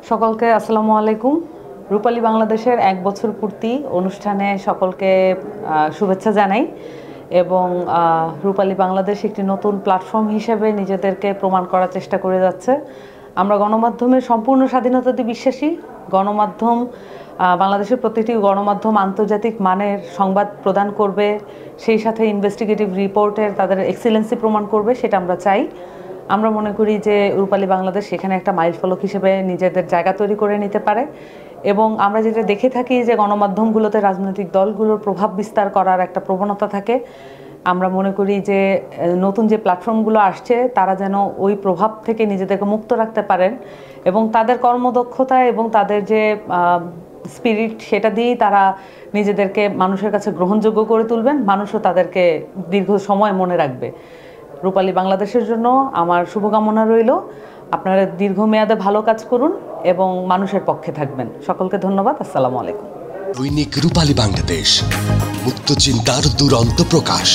সকলকে আসসালামু আলাইকুম। রূপালী বাংলাদেশের 1 বছর পূর্তি অনুষ্ঠানে সকলকে শুভেচ্ছা জানাই এবং রূপালী বাংলাদেশ একটি নতুন প্ল্যাটফর্ম হিসেবে নিজেদেরকে প্রমাণ করার চেষ্টা করে যাচ্ছে। আমরা গণমাধ্যমের সম্পূর্ণ স্বাধীনতাতে বিশ্বাসী। গণমাধ্যম বাংলাদেশের প্রতিটি গণমাধ্যম আন্তর্জাতিক মানের সংবাদ প্রদান করবে, সেই সাথে ইনভেস্টিগেটিভ রিপোর্টের তাদের এক্সিলেন্সি প্রমাণ করবে, সেটা আমরা চাই। আমরা মনে করি যে রূপালী বাংলাদেশ সেখানে একটা মাইলফলক হিসেবে নিজেদের জায়গা তৈরি করে নিতে পারে এবং আমরা যেটা দেখে থাকি যে গণমাধ্যমগুলোতে রাজনৈতিক দলগুলোর প্রভাব বিস্তার করার একটা প্রবণতা থাকে। আমরা মনে করি যে নতুন যে প্ল্যাটফর্মগুলো আসছে তারা যেন ওই প্রভাব থেকে নিজেদেরকে মুক্ত রাখতে পারেন এবং তাদের কর্মদক্ষতা এবং তাদের যে স্পিরিট সেটা দিয়েই তারা নিজেদেরকে মানুষের কাছে গ্রহণযোগ্য করে তুলবেন, মানুষও তাদেরকে দীর্ঘ সময় মনে রাখবে। রূপালী বাংলাদেশের জন্য আমার শুভকামনা রইল। আপনারা দীর্ঘমেয়াদে ভালো কাজ করুন এবং মানুষের পক্ষে থাকবেন। সকলকে ধন্যবাদ। আসসালামু আলাইকুম। দৈনিক রূপালী বাংলাদেশ, মুক্ত চিন্তার দুরন্ত প্রকাশ।